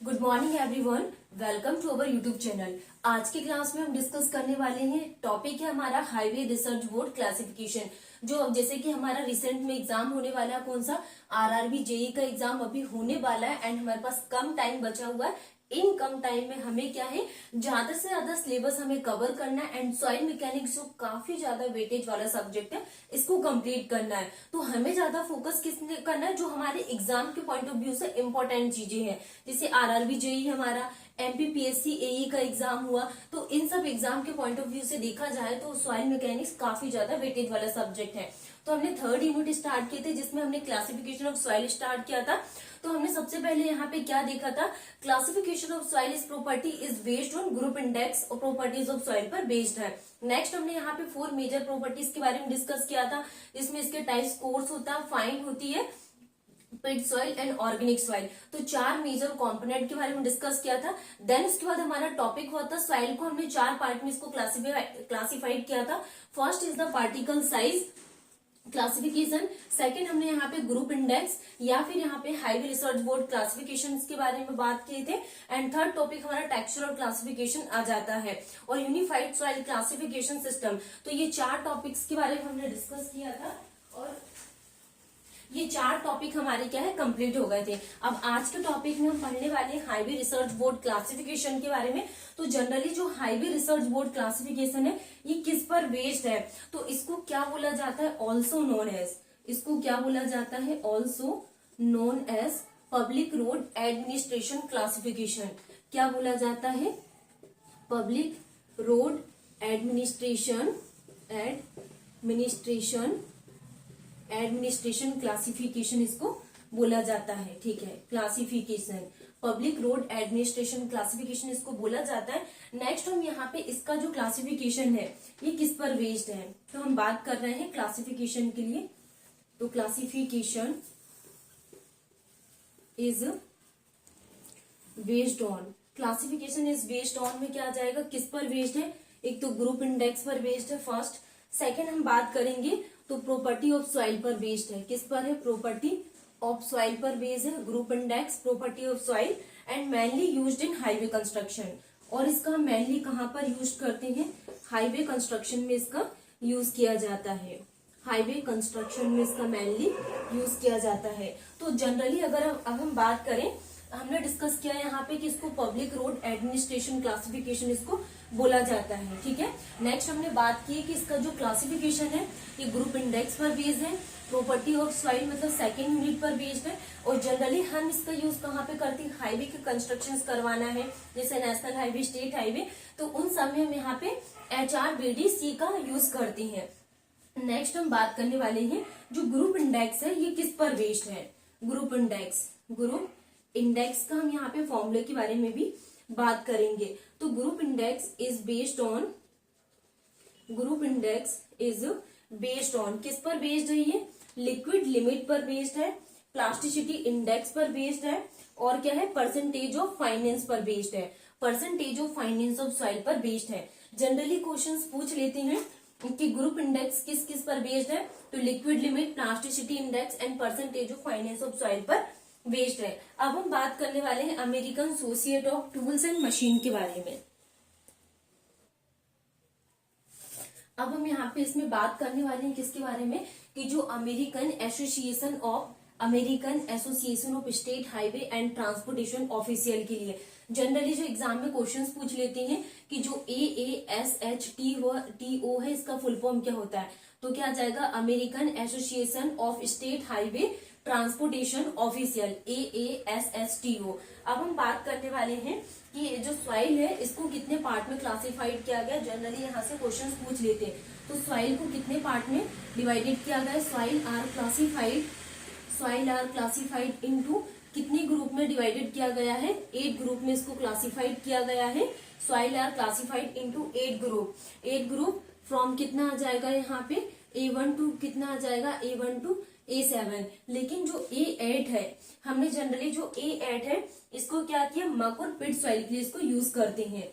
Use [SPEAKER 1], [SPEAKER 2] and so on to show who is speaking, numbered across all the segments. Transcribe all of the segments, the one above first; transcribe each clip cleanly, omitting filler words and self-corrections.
[SPEAKER 1] Good morning everyone, welcome to our YouTube channel. आज की class में हम डिस्कस करने वाले हैं, टॉपिक है हमारा हाईवे रिसर्च बोर्ड क्लासिफिकेशन। जो जैसे कि हमारा रिसेंट में एग्जाम होने वाला है, कौन सा आरआरबी जेई का एग्जाम अभी होने वाला है एंड हमारे पास कम टाइम बचा हुआ है। इन कम टाइम में हमें क्या है, ज्यादा से ज्यादा सिलेबस हमें कवर करना है एंड सॉइल मैकेनिक्स जो काफी ज्यादा वेटेज वाला सब्जेक्ट है, इसको कंप्लीट करना है। तो हमें ज्यादा फोकस किस करना है, जो हमारे एग्जाम के पॉइंट ऑफ व्यू से इंपॉर्टेंट चीजें हैं। जैसे आरआरबी जेई हमारा, एमपीपीएससी एई का एग्जाम हुआ, तो इन सब एग्जाम के पॉइंट ऑफ व्यू से देखा जाए तो सॉइल मैकेनिक्स काफी ज्यादा वेटेज वाला सब्जेक्ट है। तो हमने थर्ड यूनिट स्टार्ट किए थे जिसमें हमने क्लासिफिकेशन ऑफ सॉइल स्टार्ट किया था। तो हमने सबसे पहले यहाँ पे क्या देखा था, classification of soil is property is based on group index और प्रॉपर्टीज ऑफ सॉइल पर बेस्ड है। नेक्स्ट हमने यहाँ पे 4 मेजर प्रॉपर्टीज के बारे में डिस्कस किया था, जिसमें इसके टाइप्स कोर्स होता है, फाइन होती है, पिट सॉइल एंड ऑर्गेनिक सॉइल। तो 4 मेजर कंपोनेंट के बारे में डिस्कस किया था। देन उसके बाद हमारा टॉपिक हुआ था सॉइल को हमने 4 पार्ट में इसको क्लासिफाइड किया था। First is the particle size classification, second हमने यहाँ पे ग्रुप इंडेक्स या फिर यहाँ पे हाईवे रिसर्च बोर्ड क्लासिफिकेशन के बारे में बात किए थे, एंड थर्ड टॉपिक हमारा टेक्सचर क्लासिफिकेशन आ जाता है, और यूनिफाइड सॉइल क्लासिफिकेशन सिस्टम। तो ये 4 टॉपिक्स के बारे में हमने डिस्कस किया था और ये 4 टॉपिक हमारे क्या है, कंप्लीट हो गए थे। अब आज के टॉपिक में हम पढ़ने वाले हैं हाईवे रिसर्च बोर्ड क्लासिफिकेशन के बारे में। तो जनरली जो हाईवे रिसर्च बोर्ड क्लासिफिकेशन है, ये किस पर बेस्ड है, तो इसको क्या बोला जाता है, ऑल्सो नोन एज, इसको क्या बोला जाता है, also known as public road administration classification. क्या बोला जाता है, public road administration administration classification इसको बोला जाता है। ठीक है, classification public road administration classification इसको बोला जाता है। नेक्स्ट हम यहाँ पे इसका जो क्लासिफिकेशन है ये किस पर बेस्ड है, तो हम बात कर रहे हैं क्लासिफिकेशन के लिए। तो classification is based on, classification is based on में क्या आ जाएगा, किस पर बेस्ड है, एक तो ग्रुप इंडेक्स पर बेस्ड है फर्स्ट। सेकेंड हम बात करेंगे तो प्रॉपर्टी ऑफ सॉइल पर बेस्ड है, किस पर है, प्रॉपर्टी ऑफ सॉइल पर बेस्ड है, group index, property of soil, and mainly used in highway construction. और इसका मेनली कहाँ पर यूज करते हैं, हाईवे कंस्ट्रक्शन में इसका यूज किया जाता है, हाईवे कंस्ट्रक्शन में इसका मेनली यूज किया जाता है। तो जनरली अगर अब हम बात करें, हमने डिस्कस किया यहाँ पे कि इसको पब्लिक रोड एडमिनिस्ट्रेशन क्लासिफिकेशन इसको बोला जाता है। ठीक है, नेक्स्ट हमने बात की कि इसका जो क्लासिफिकेशन है ये ग्रुप इंडेक्स पर बेस्ड है, प्रॉपर्टी ऑफ सॉइल मतलब सेकंड यूनिट पर बेस्ड है, और जनरली हम इसका यूज कहाँ पे करते हैं, हाईवे के कंस्ट्रक्शन करवाना है, जैसे नेशनल हाईवे, स्टेट हाईवे, तो उन सब में हम यहाँ पे HRBDC का यूज करते हैं। नेक्स्ट हम बात करने वाले हैं जो ग्रुप इंडेक्स है ये किस पर बेस्ड है, ग्रुप इंडेक्स का हम यहाँ पे फॉर्मूले के बारे में भी बात करेंगे। तो group index is based on किस पर बेस्ड है, ये लिक्विड लिमिट पर बेस्ड है, प्लास्टिसिटी इंडेक्स पर बेस्ड है, और क्या है, परसेंटेज ऑफ फाइनेंस पर बेस्ड है, percentage of finance of soil पर बेस्ड है। जनरली क्वेश्चंस पूछ लेते हैं कि ग्रुप इंडेक्स किस किस पर बेस्ड है, तो liquid limit, plasticity index and percentage of finance of soil पर बेस्ड है। अब हम बात करने वाले हैं American associate of tools and machine के बारे में। अब हम यहाँ पे इसमें बात करने वाले हैं किसके बारे में, कि जो American Association of State Highway and Transportation official के लिए जनरली जो एग्जाम में क्वेश्चंस पूछ लेते हैं कि जो AASHTO है इसका फुल फॉर्म क्या होता है, तो क्या आ जाएगा, American Association of State Highway transportation official, AASHTO। अब हम बात करने वाले हैं कि जो सॉइल है इसको कितने पार्ट में क्लासिफाइड किया गया, जनरली यहाँ से क्वेश्चंस पूछ लेते हैं। तो सॉइल को कितने पार्ट में डिवाइडेड किया गया है, सॉइल आर क्लासिफाइड इनटू कितने ग्रुप में डिवाइडेड किया गया है, 8 ग्रुप में इसको क्लासिफाइड किया गया है। Soil are classified into 8 group from कितना आ जाएगा यहाँ पे, A1 टू कितना आ जाएगा, A1 टू A7। लेकिन जो A8 है, हमने जनरली जो A8 है इसको क्या किया, मक और पिट सॉइल के लिए इसको यूज करते हैं,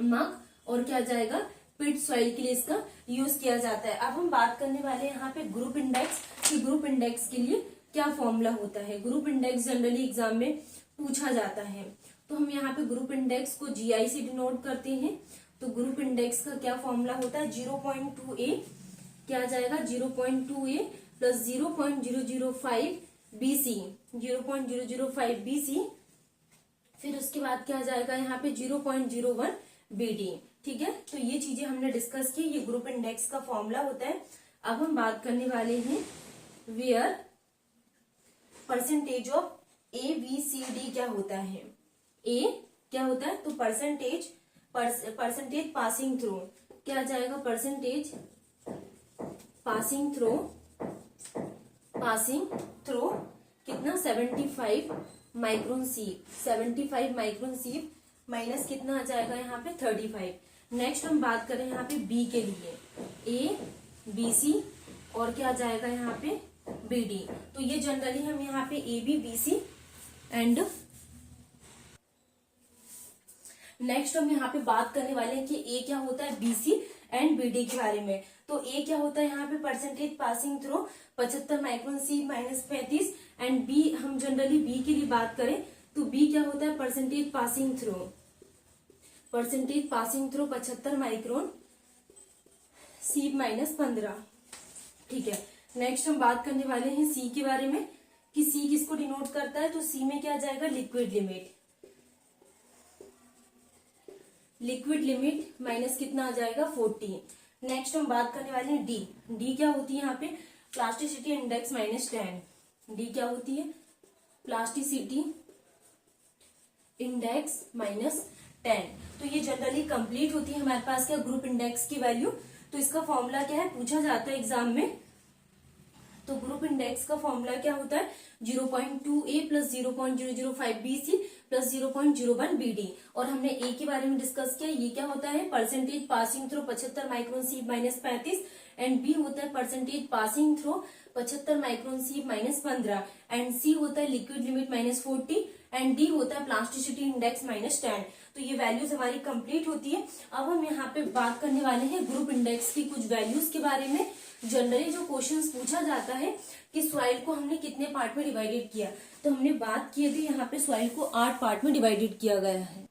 [SPEAKER 1] मक और क्या जाएगा, पिट सॉइल के लिए इसका यूज किया जाता है। अब हम बात करने वाले हैं यहाँ पे ग्रुप इंडेक्स, कि ग्रुप इंडेक्स के लिए क्या फॉर्मूला होता है। ग्रुप इंडेक्स जनरली एग्जाम में पूछा जाता है। तो हम यहाँ पे ग्रुप इंडेक्स को GI से डिनोट करते हैं। तो ग्रुप इंडेक्स का क्या फॉर्मूला होता है, 0.2a क्या आ जाएगा, 0.2a प्लस 0.005 BC, 0.005 BC, फिर उसके बाद क्या आ जाएगा यहाँ पे 0.01 BD। ठीक है, तो ये चीजें हमने डिस्कस की, ये ग्रुप इंडेक्स का फॉर्मूला होता है। अब हम बात करने वाले हैं वेयर परसेंटेज ऑफ ABCD क्या होता है। ए क्या होता है, तो परसेंटेज पासिंग थ्रू क्या आ जाएगा, परसेंटेज पासिंग थ्रू कितना 75 माइक्रोन सीप, 75 माइक्रोन सीप माइनस कितना आ जाएगा यहाँ पे 35। नेक्स्ट हम बात करें यहाँ पे बी के लिए, ABC और क्या आ जाएगा यहाँ पे BD। तो ये जनरली हम यहाँ पे AB BC एंड नेक्स्ट हम यहाँ पे बात करने वाले हैं कि ए क्या होता है BC एंड BD के बारे में। तो ए क्या होता है यहाँ पे percentage passing through 75 micron C minus 35 and B, हम जनरली बी के लिए बात करें तो बी क्या होता है percentage passing through 75 micron C minus 15। ठीक है, नेक्स्ट हम बात करने वाले हैं सी के बारे में कि सी किसको डिनोट करता है। तो सी में क्या आ जाएगा, लिक्विड लिमिट माइनस कितना आ जाएगा 40। नेक्स्ट हम बात करने वाले हैं डी क्या होती है यहाँ पे, प्लास्टिसिटी इंडेक्स माइनस 10। डी क्या होती है, प्लास्टिसिटी इंडेक्स माइनस 10। तो ये जनरली कंप्लीट होती है हमारे पास क्या, ग्रुप इंडेक्स की वैल्यू। तो इसका फॉर्मूला क्या है, पूछा जाता है एग्जाम में। तो ग्रुप इंडेक्स का फॉर्मूला क्या होता है, 0.2a plus 0.005 BC plus 0.01 BD। और हमने ए के बारे में डिस्कस किया, ये क्या होता है percentage passing through 75 micron C minus 35 and B होता है percentage passing through 75 micron C minus 15 and C होता है liquid limit minus 40 and D होता है प्लास्टिसिटी इंडेक्स माइनस 10। तो ये वैल्यूज हमारी कंप्लीट होती है। अब हम यहाँ पे बात करने वाले हैं ग्रुप इंडेक्स की कुछ वैल्यूज के बारे में। जनरली जो क्वेश्चंस पूछा जाता है कि सॉइल को हमने कितने पार्ट में डिवाइडेड किया, तो हमने बात की थी यहाँ पे सॉइल को 8 पार्ट में डिवाइडेड किया गया है।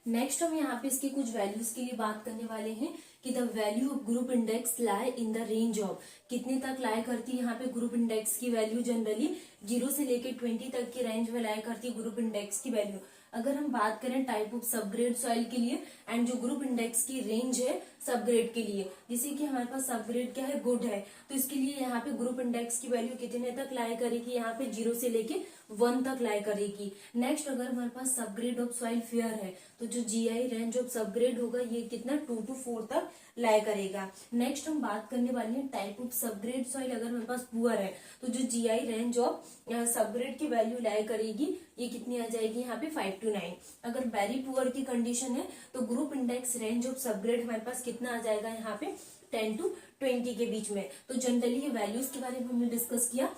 [SPEAKER 1] नेक्स्ट हम यहाँ पे इसके कुछ वैल्यूज के लिए बात करने वाले हैं कि the value of group index lie in the range of, कितने तक लाई करती है यहाँ पे ग्रुप इंडेक्स की वैल्यू, जनरली 0 से लेके 20 तक की रेंज में लाई करती है ग्रुप इंडेक्स की वैल्यू। अगर हम बात करें टाइप ऑफ सबग्रेड सॉइल के लिए एंड जो ग्रुप इंडेक्स की रेंज है सबग्रेड के लिए, जैसे कि हमारे पास सबग्रेड क्या है, गुड है, तो इसके लिए यहाँ पे ग्रुप इंडेक्स की वैल्यू कितने तक लाई करेगी, यहाँ पे 0 से लेके 1 तक लाई करेगी। नेक्स्ट अगर हमारे पास सबग्रेड ऑफ सॉइल फेयर है तो जो GI रेंज ऑफ सबग्रेड होगा ये कितना 2 to 4 तक लाई करेगा। नेक्स्ट हम बात करने वाले हैं टाइप ऑफ सबग्रेड सॉइल, अगर हमारे पास पुअर है तो जो GI रेंज ऑफ सबग्रेड की वैल्यू लाई करेगी ये कितनी आ जाएगी यहाँ पे 5 to 9। अगर वेरी पुअर की कंडीशन है तो group index range of subgrade हमारे पास कितना आ जाएगा यहाँ पे 10 to 20 के बीच में। तो जनरली ये वैल्यूज के बारे में हमने डिस्कस किया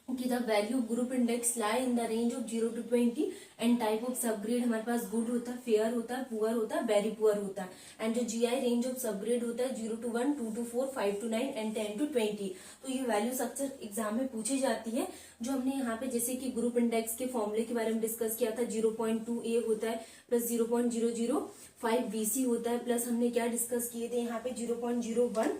[SPEAKER 1] कि the value group index lie in the range of 0 to 20 and type of subgrade हमारे पास गुड होता है, फेयर होता है, पुअर होता है, वेरी पुअर होता है एंड जो GI रेंज ऑफ सबग्रेड होता है 0 to 1, 2 to 4, 5 to 9 and 10 to 20। तो ये वैल्यूज अक्सर एग्जाम में पूछी जाती है। जो हमने यहाँ पे जैसे कि ग्रुप इंडेक्स के फॉर्मूले के बारे में डिस्कस किया था, 0.2a होता है प्लस 0.005 BC होता है प्लस हमने क्या डिस्कस किए थे यहाँ पे 0.01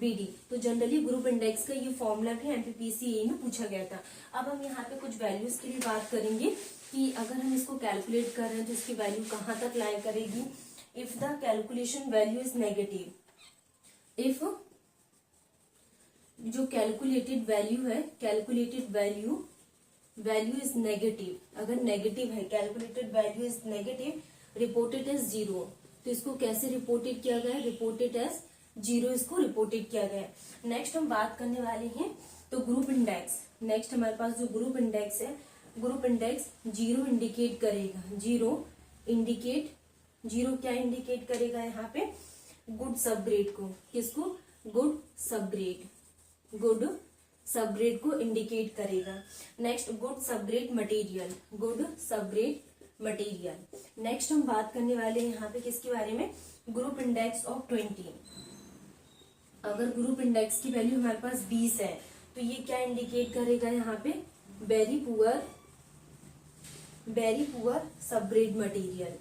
[SPEAKER 1] BD। तो जनरली ग्रुप इंडेक्स का ये फॉर्मूला भी MPPCA में पूछा गया था। अब हम यहाँ पे कुछ वैल्यूज के लिए बात करेंगे कि अगर हम इसको कैलकुलेट कर रहे हैं तो इसकी वैल्यू कहाँ तक लाई करेगी। If the calculation value is negative, if जो कैलकुलेटेड वैल्यू है, कैलकुलेटेड वैल्यू इज नेगेटिव, अगर नेगेटिव है, calculated value is negative, reported as 0, तो इसको कैसे रिपोर्टेड किया गया है, रिपोर्टेड एज 0 इसको रिपोर्टेड किया गया है। नेक्स्ट हम बात करने वाले हैं तो ग्रुप इंडेक्स, नेक्स्ट हमारे पास जो ग्रुप इंडेक्स है, ग्रुप इंडेक्स 0 इंडिकेट करेगा, 0 क्या इंडिकेट करेगा यहाँ पे, गुड सबग्रेड को, किसको, गुड सबग्रेड को इंडिकेट करेगा। Next good subgrade material, next हम बात करने वाले हैं यहाँ पे किसके बारे में, ग्रुप इंडेक्स ऑफ 20। अगर ग्रुप इंडेक्स की वैल्यू हमारे पास 20 है तो ये क्या इंडिकेट करेगा यहाँ पे, very poor subgrade material,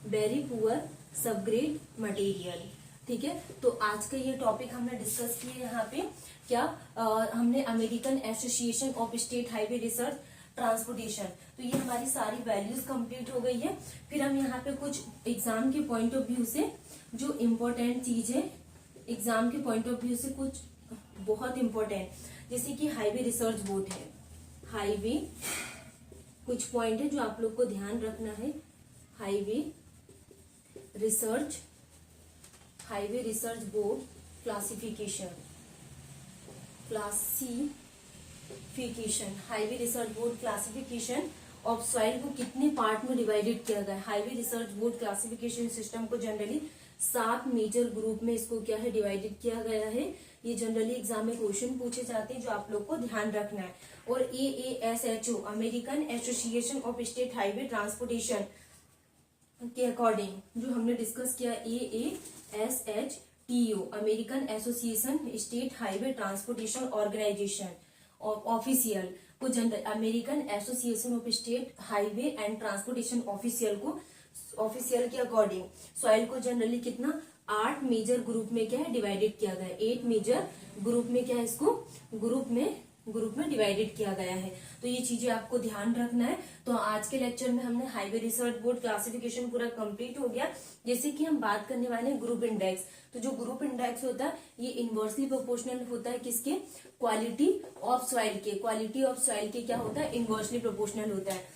[SPEAKER 1] very poor subgrade material. ठीक है, तो आज का ये टॉपिक हमने डिस्कस किया यहाँ पे। क्या हमने American Association of State highway research transportation, तो ये हमारी सारी वैल्यूज कंप्लीट हो गई है। फिर हम यहाँ पे कुछ एग्जाम के पॉइंट ऑफ व्यू से जो इम्पोर्टेंट चीज है, एग्जाम के पॉइंट ऑफ व्यू से कुछ बहुत इम्पोर्टेंट, जैसे कि हाईवे रिसर्च बोर्ड है, हाईवे कुछ पॉइंट है जो आप लोग को ध्यान रखना है। Highway research board classification, highway research board classification of soil को कितने पार्ट में डिवाइडेड किया गया है। Highway research board classification system को जनरली 7 मेजर ग्रुप में इसको क्या है डिवाइडेड किया गया है। ये जनरली एग्जाम में क्वेश्चन पूछे जाते हैं जो आप लोग को ध्यान रखना है। और AASHO American Association of State Highway Transportation के अकॉर्डिंग जो हमने डिस्कस किया, AASHTO American Association State Highway Transportation Organization official को general American Association of State Highway and Transportation official के अकॉर्डिंग सॉइल को जनरली कितना 8 मेजर ग्रुप में क्या है डिवाइडेड किया गया है। 8 मेजर ग्रुप में क्या है, इसको ग्रुप में डिवाइडेड किया गया है। तो ये चीजें आपको ध्यान रखना है। तो आज के लेक्चर में हमने हाईवे रिसर्च बोर्ड क्लासिफिकेशन पूरा कंप्लीट हो गया। जैसे कि हम बात करने वाले हैं ग्रुप इंडेक्स, तो जो ग्रुप इंडेक्स होता है ये इनवर्सली प्रोपोर्शनल होता है किसके, क्वालिटी ऑफ सॉइल के। क्वालिटी ऑफ सॉइल के क्या होता है, इनवर्सली प्रोपोर्शनल होता है।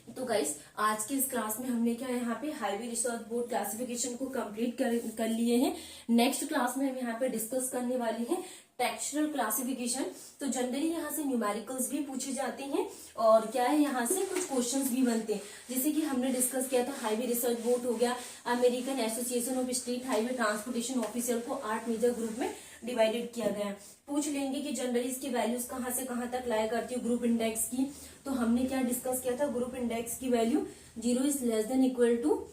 [SPEAKER 1] तो गाइस आज की इस क्लास में हमने क्या यहाँ पे हाईवे रिसर्च बोर्ड क्लासिफिकेशन को कंप्लीट कर लिए हैं। नेक्स्ट क्लास में हम यहाँ पे डिस्कस करने वाले हैं टेक्सचरल क्लासिफिकेशन। तो जनरली यहाँ से न्यूमेरिकल्स भी पूछे जाते हैं और क्या है यहाँ से कुछ क्वेश्चंस भी बनते हैं। जैसे कि हमने डिस्कस किया था हाईवे रिसर्च बोर्ड हो गया, American Association of State Highway transportation official को 8 मेजर ग्रुप में डिवाइडेड किया गया है। पूछ लेंगे कि जनरली इसकी वैल्यूज कहाँ से कहाँ तक लाया करती है ग्रुप इंडेक्स की। तो हमने क्या डिस्कस किया था, ग्रुप इंडेक्स की value 0 is less than equal to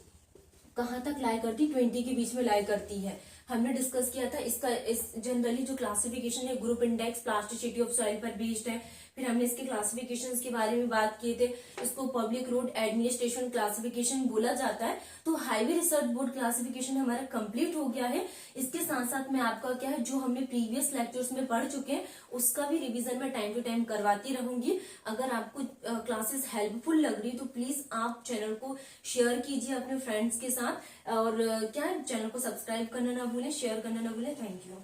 [SPEAKER 1] कहाँ तक लाया करती, 20 के बीच में लाया करती है। हमने डिस्कस किया था इसका जनरली जो क्लासिफिकेशन है group index plasticity of soil पर बेस्ड है। फिर हमने इसके क्लासिफिकेशंस के बारे में बात किए थे, इसको पब्लिक रोड एडमिनिस्ट्रेशन क्लासिफिकेशन बोला जाता है। तो हाईवे रिसर्च बोर्ड क्लासिफिकेशन हमारा कंप्लीट हो गया है। इसके साथ साथ मैं आपका क्या है जो हमने प्रीवियस लेक्चर्स में पढ़ चुके हैं उसका भी रिवीजन में टाइम टू टाइम करवाती रहूंगी। अगर आपको क्लासेस हेल्पफुल लग रही तो प्लीज आप चैनल को शेयर कीजिए अपने फ्रेंड्स के साथ और क्या है चैनल को सब्सक्राइब करना ना भूलें, शेयर करना ना भूलें। Thank you.